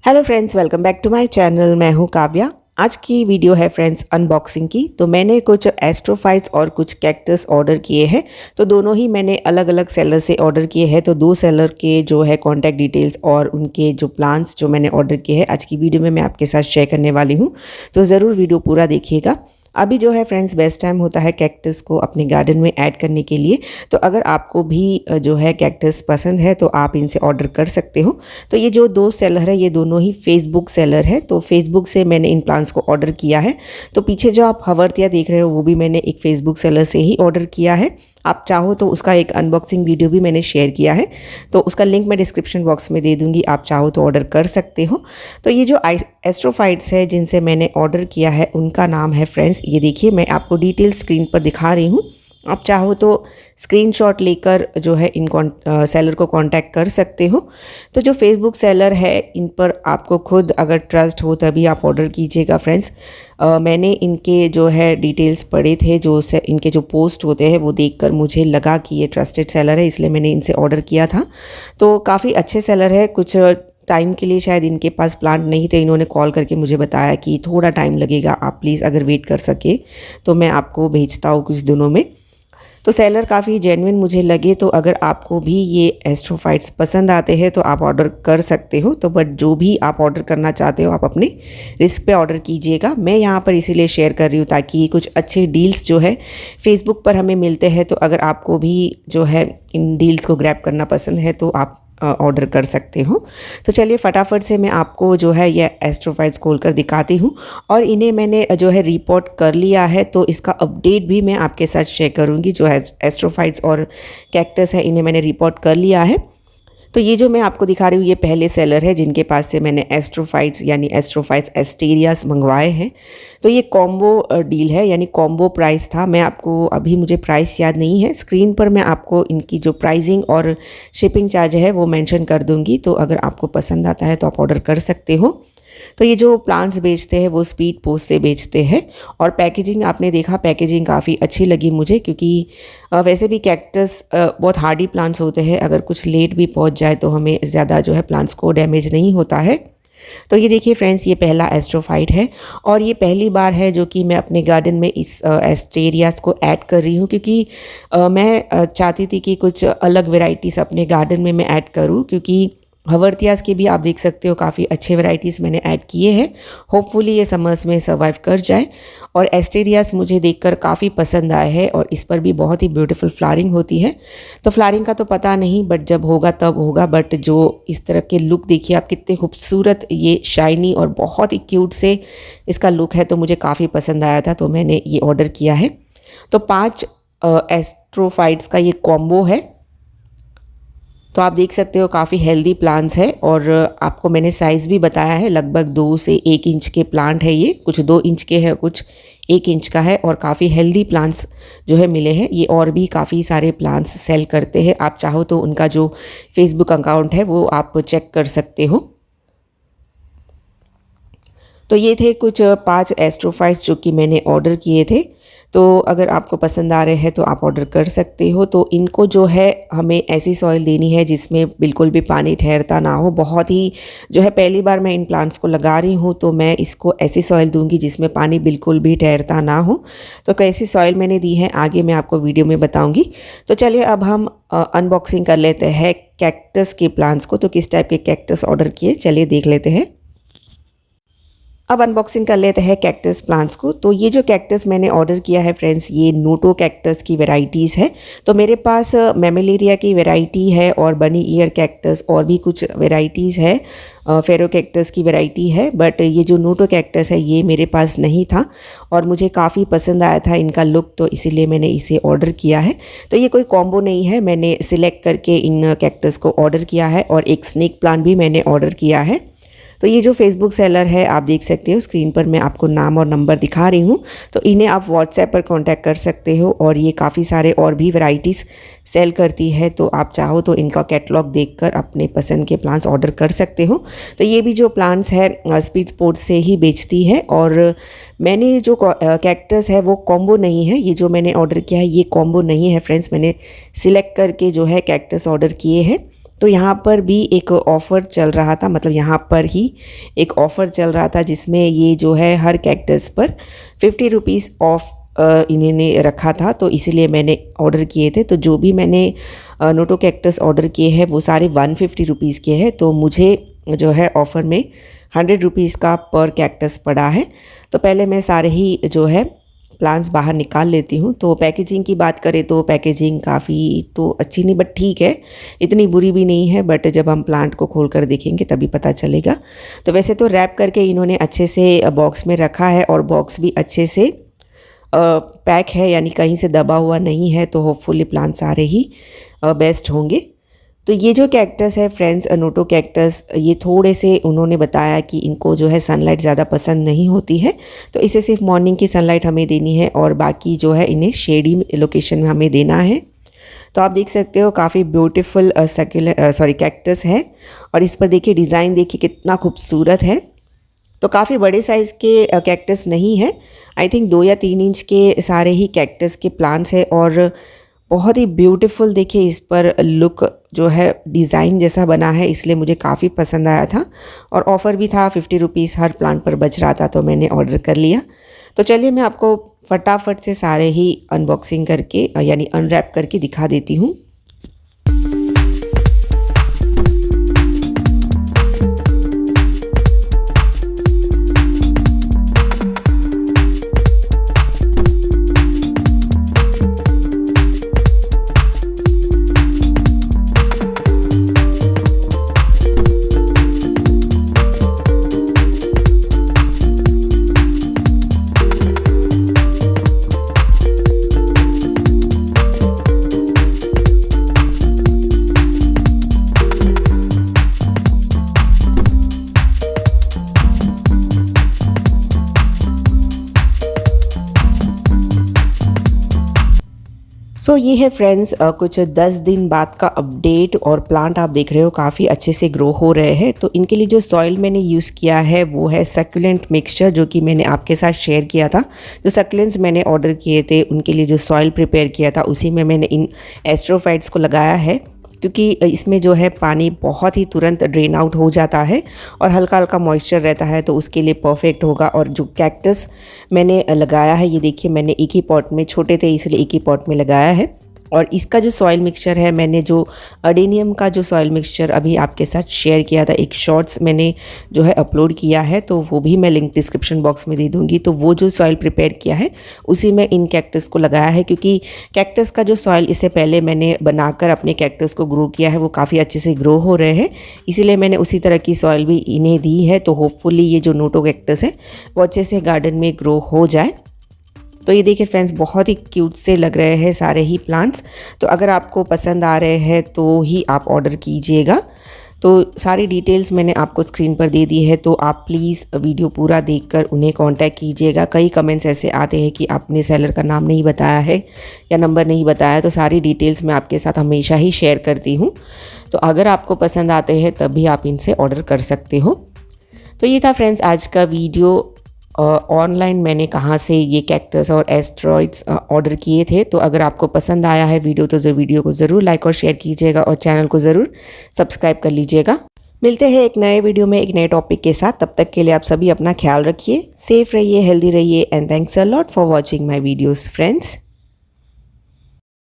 Hello friends, welcome back to my channel. मैं हूं काव्या। आज की वीडियो है फ्रेंड्स अनबॉक्सिंग की। तो मैंने कुछ एस्ट्रोफाइट्स और कुछ कैक्टस ऑर्डर किए हैं। तो दोनों ही मैंने अलग अलग सेलर से ऑर्डर किए हैं। तो दो सेलर के जो है कॉन्टैक्ट डिटेल्स और उनके जो प्लान्स जो मैंने ऑर्डर किए हैं आज की वीडियो में मैं आपके साथ शेयर करने वाली हूँ। तो ज़रूर वीडियो पूरा देखिएगा। अभी जो है फ्रेंड्स बेस्ट टाइम होता है कैक्टस को अपने गार्डन में ऐड करने के लिए। तो अगर आपको भी जो है कैक्टस पसंद है तो आप इनसे ऑर्डर कर सकते हो। तो ये जो दो सेलर है ये दोनों ही फेसबुक सेलर है। तो फेसबुक से मैंने इन प्लांट्स को ऑर्डर किया है। तो पीछे जो आप हवर्तिया देख रहे हो वो भी मैंने एक फेसबुक सेलर से ही ऑर्डर किया है। आप चाहो तो उसका एक अनबॉक्सिंग वीडियो भी मैंने शेयर किया है। तो उसका लिंक मैं डिस्क्रिप्शन बॉक्स में दे दूंगी, आप चाहो तो ऑर्डर कर सकते हो। तो ये जो एस्ट्रोफाइट्स है जिनसे मैंने ऑर्डर किया है उनका नाम है फ्रेंड्स, ये देखिए मैं आपको डिटेल स्क्रीन पर दिखा रही हूँ। आप चाहो तो स्क्रीनशॉट लेकर जो है इन सेलर को कांटेक्ट कर सकते हो। तो जो फेसबुक सेलर है इन पर आपको खुद अगर ट्रस्ट हो तभी आप ऑर्डर कीजिएगा फ्रेंड्स। मैंने इनके जो है डिटेल्स पढ़े थे, जो इनके जो पोस्ट होते हैं वो देखकर मुझे लगा कि ये ट्रस्टेड सेलर है, इसलिए मैंने इनसे ऑर्डर किया था। तो काफ़ी अच्छे सेलर है। कुछ टाइम के लिए शायद इनके पास प्लांट नहीं थे, इन्होंने कॉल करके मुझे बताया कि थोड़ा टाइम लगेगा, आप प्लीज़ अगर वेट कर सके तो मैं आपको भेजता हूँ कुछ दिनों में। तो सेलर काफ़ी जेन्युइन मुझे लगे। तो अगर आपको भी ये एस्ट्रोफाइट्स पसंद आते हैं तो आप ऑर्डर कर सकते हो। तो बट जो भी आप ऑर्डर करना चाहते हो आप अपने रिस्क पे ऑर्डर कीजिएगा। मैं यहाँ पर इसीलिए शेयर कर रही हूँ ताकि कुछ अच्छे डील्स जो है फेसबुक पर हमें मिलते हैं। तो अगर आपको भी जो है इन डील्स को ग्रैब करना पसंद है तो आप ऑर्डर कर सकते हो। तो चलिए फटाफट से मैं आपको जो है ये एस्ट्रोफाइट्स खोल कर दिखाती हूँ। और इन्हें मैंने जो है रिपोर्ट कर लिया है, तो इसका अपडेट भी मैं आपके साथ शेयर करूँगी। जो है एस्ट्रोफाइट्स और कैक्टस है इन्हें मैंने रिपोर्ट कर लिया है। तो ये जो मैं आपको दिखा रही हूँ ये पहले सेलर है जिनके पास से मैंने एस्ट्रोफाइट्स यानी एस्ट्रोफाइट्स एस्टेरियास मंगवाए हैं। तो ये कॉम्बो डील है यानी कॉम्बो प्राइस था। मैं आपको अभी मुझे प्राइस याद नहीं है, स्क्रीन पर मैं आपको इनकी जो प्राइसिंग और शिपिंग चार्ज है वो मेंशन कर दूंगी। तो अगर आपको पसंद आता है तो आप ऑर्डर कर सकते हो। तो ये जो प्लांट्स बेचते हैं वो स्पीड पोस्ट से बेचते हैं। और पैकेजिंग आपने देखा, पैकेजिंग काफ़ी अच्छी लगी मुझे, क्योंकि वैसे भी कैक्टस बहुत हार्डी प्लांट्स होते हैं, अगर कुछ लेट भी पहुंच जाए तो हमें ज़्यादा जो है प्लांट्स को डैमेज नहीं होता है। तो ये देखिए फ्रेंड्स ये पहला एस्ट्रोफाइट है और ये पहली बार है जो कि मैं अपने गार्डन में इस एस्टेरियास को ऐड कर रही हूँ, क्योंकि मैं चाहती थी कि कुछ अलग वेराइटीज़ अपने गार्डन में मैं ऐड करूँ। क्योंकि हवर्तियास के भी आप देख सकते हो काफ़ी अच्छे वैरायटीज़ मैंने ऐड किए हैं। होपफुली ये समर्स में सर्वाइव कर जाए। और एस्टेरियास मुझे देखकर काफ़ी पसंद आया है और इस पर भी बहुत ही ब्यूटीफुल फ्लावरिंग होती है। तो फ्लावरिंग का तो पता नहीं, बट जब होगा तब होगा। बट जो इस तरह के लुक देखिए आप, कितने खूबसूरत ये शाइनी और बहुत ही क्यूट से इसका लुक है। तो मुझे काफ़ी पसंद आया था तो मैंने ये ऑर्डर किया है। तो 5 एस्ट्रोफाइट्स का ये कॉम्बो है। तो आप देख सकते हो काफ़ी हेल्दी प्लांट्स है। और आपको मैंने साइज़ भी बताया है, लगभग 2 से 1 इंच के प्लांट है ये। कुछ 2 इंच के हैं, कुछ 1 इंच का है। और काफ़ी हेल्दी प्लांट्स जो है मिले हैं। ये और भी काफ़ी सारे प्लांट्स सेल करते हैं, आप चाहो तो उनका जो फेसबुक अकाउंट है वो आप चेक कर सकते हो। तो ये थे कुछ 5 एस्ट्रोफाइट्स जो कि मैंने ऑर्डर किए थे। तो अगर आपको पसंद आ रहे हैं तो आप ऑर्डर कर सकते हो। तो इनको जो है हमें ऐसी सॉइल देनी है जिसमें बिल्कुल भी पानी ठहरता ना हो। बहुत ही जो है पहली बार मैं इन प्लांट्स को लगा रही हूँ तो मैं इसको ऐसी सॉइल दूंगी जिसमें पानी बिल्कुल भी ठहरता ना हो। तो कैसी सॉइल मैंने दी है आगे मैं आपको वीडियो में बताऊँगी। तो चलिए अब हम अनबॉक्सिंग कर लेते हैं कैक्टस के प्लांट्स को। तो किस टाइप के कैक्टस ऑर्डर किए चलिए देख लेते हैं। अब अनबॉक्सिंग कर लेते हैं कैक्टस प्लांट्स को। तो ये जो कैक्टस मैंने ऑर्डर किया है फ्रेंड्स ये नोटो कैक्टस की वैरायटीज़ है। तो मेरे पास मेमेलेरिया की वैरायटी है और बनी ईयर कैक्टस और भी कुछ वैरायटीज़ है, फेरो कैक्टस की वैरायटी है। बट ये जो नोटो कैक्टस है ये मेरे पास नहीं था और मुझे काफ़ी पसंद आया था इनका लुक, तो इसीलिए मैंने इसे ऑर्डर किया है। तो ये कोई कॉम्बो नहीं है, मैंने सिलेक्ट करके इन कैक्टस को ऑर्डर किया है। और एक स्नेक प्लांट भी मैंने ऑर्डर किया है। तो ये जो फेसबुक सेलर है आप देख सकते हो स्क्रीन पर मैं आपको नाम और नंबर दिखा रही हूँ। तो इन्हें आप व्हाट्सएप पर कांटेक्ट कर सकते हो। और ये काफ़ी सारे और भी वैरायटीज़ सेल करती है, तो आप चाहो तो इनका कैटलॉग देखकर अपने पसंद के प्लांट्स ऑर्डर कर सकते हो। तो ये भी जो प्लांट्स है स्पीड पोस्ट से ही बेचती है। और मैंने जो कैक्टस है वो कॉम्बो नहीं है, ये जो मैंने ऑर्डर किया है ये कॉम्बो नहीं है फ्रेंड्स। मैंने सिलेक्ट करके जो है कैक्टस ऑर्डर किए हैं। तो यहाँ पर भी एक ऑफ़र चल रहा था, मतलब यहाँ पर ही एक ऑफ़र चल रहा था जिसमें ये जो है हर कैक्टस पर 50 रुपीज़ ऑफ इन्होंने रखा था, तो इसीलिए मैंने ऑर्डर किए थे। तो जो भी मैंने नोटो कैक्टस ऑर्डर किए हैं वो सारे 150 रुपीज़ के हैं, तो मुझे जो है ऑफ़र में 100 रुपीज़ का पर कैक्टस पड़ा है। तो पहले मैं सारे ही जो है प्लांट्स बाहर निकाल लेती हूँ। तो पैकेजिंग की बात करें तो पैकेजिंग काफ़ी तो अच्छी नहीं, बट ठीक है, इतनी बुरी भी नहीं है, बट जब हम प्लांट को खोल कर देखेंगे तभी पता चलेगा। तो वैसे तो रैप करके इन्होंने अच्छे से बॉक्स में रखा है और बॉक्स भी अच्छे से पैक है, यानी कहीं से दबा हुआ नहीं है, तो होपफुली प्लांट सारे ही बेस्ट होंगे। तो ये जो कैक्टस है फ्रेंड्स, नोटो कैक्टस, ये थोड़े से उन्होंने बताया कि इनको जो है सनलाइट ज़्यादा पसंद नहीं होती है, तो इसे सिर्फ मॉर्निंग की सनलाइट हमें देनी है और बाकी जो है इन्हें शेडी लोकेशन में हमें देना है। तो आप देख सकते हो काफ़ी ब्यूटीफुल कैक्टस है और इस पर देखिए डिज़ाइन देखिए कितना खूबसूरत है। तो काफ़ी बड़े साइज़ के कैक्टस नहीं है, आई थिंक 2 या 3 इंच के सारे ही कैक्टस के प्लांट्स है और बहुत ही ब्यूटीफुल देखिए इस पर लुक जो है डिज़ाइन जैसा बना है, इसलिए मुझे काफ़ी पसंद आया था और ऑफ़र भी था, 50 रुपीज़ हर प्लांट पर बच रहा था, तो मैंने ऑर्डर कर लिया। तो चलिए मैं आपको फटाफट से सारे ही अनबॉक्सिंग करके यानी अनरैप करके दिखा देती हूँ। सो ये है फ्रेंड्स कुछ 10 दिन बाद का अपडेट और प्लांट आप देख रहे हो काफ़ी अच्छे से ग्रो हो रहे हैं। तो इनके लिए जो सॉइल मैंने यूज़ किया है वो है सक्यूलेंट मिक्सचर, जो कि मैंने आपके साथ शेयर किया था। जो सक्यूलेंट्स मैंने ऑर्डर किए थे उनके लिए जो सॉइल प्रिपेयर किया था उसी में मैंने इन एस्ट्रोफाइट्स को लगाया है, क्योंकि इसमें जो है पानी बहुत ही तुरंत ड्रेन आउट हो जाता है और हल्का हल्का मॉइस्चर रहता है, तो उसके लिए परफेक्ट होगा। और जो कैक्टस मैंने लगाया है ये देखिए, मैंने एक ही पॉट में, छोटे थे इसलिए एक ही पॉट में लगाया है। और इसका जो सॉइल मिक्सचर है, मैंने जो अडेनियम का जो सॉइल मिक्सचर अभी आपके साथ शेयर किया था, एक शॉर्ट्स मैंने जो है अपलोड किया है, तो वो भी मैं लिंक डिस्क्रिप्शन बॉक्स में दे दूँगी। तो वो जो सॉइल प्रिपेयर किया है उसी में इन कैक्टस को लगाया है, क्योंकि कैक्टस का जो सॉइल इससे पहले मैंने बनाकर अपने कैक्टस को ग्रो किया है वो काफ़ी अच्छे से ग्रो हो रहे हैं, इसीलिए मैंने उसी तरह की सॉइल भी इन्हें दी है। तो होपफुली ये जो नोटो कैक्टस है वो अच्छे से गार्डन में ग्रो हो जाए। तो ये देखिए फ्रेंड्स, बहुत ही क्यूट से लग रहे हैं सारे ही प्लांट्स। तो अगर आपको पसंद आ रहे हैं तो ही आप ऑर्डर कीजिएगा। तो सारी डिटेल्स मैंने आपको स्क्रीन पर दे दी है, तो आप प्लीज़ वीडियो पूरा देखकर उन्हें कांटेक्ट कीजिएगा। कई कमेंट्स ऐसे आते हैं कि आपने सेलर का नाम नहीं बताया है या नंबर नहीं बताया, तो सारी डिटेल्स मैं आपके साथ हमेशा ही शेयर करती हूँ। तो अगर आपको पसंद आते हैं तभी आप इनसे ऑर्डर कर सकते हो। तो ये था फ्रेंड्स आज का वीडियो। ऑनलाइन मैंने कहाँ से ये कैक्टस और एस्ट्रॉइड्स ऑर्डर किए थे। तो अगर आपको पसंद आया है वीडियो तो वीडियो को ज़रूर लाइक और शेयर कीजिएगा और चैनल को ज़रूर सब्सक्राइब कर लीजिएगा। मिलते हैं एक नए वीडियो में एक नए टॉपिक के साथ। तब तक के लिए आप सभी अपना ख्याल रखिए, सेफ रहिए, हेल्दी रहिए, and thanks a lot for watching my videos friends.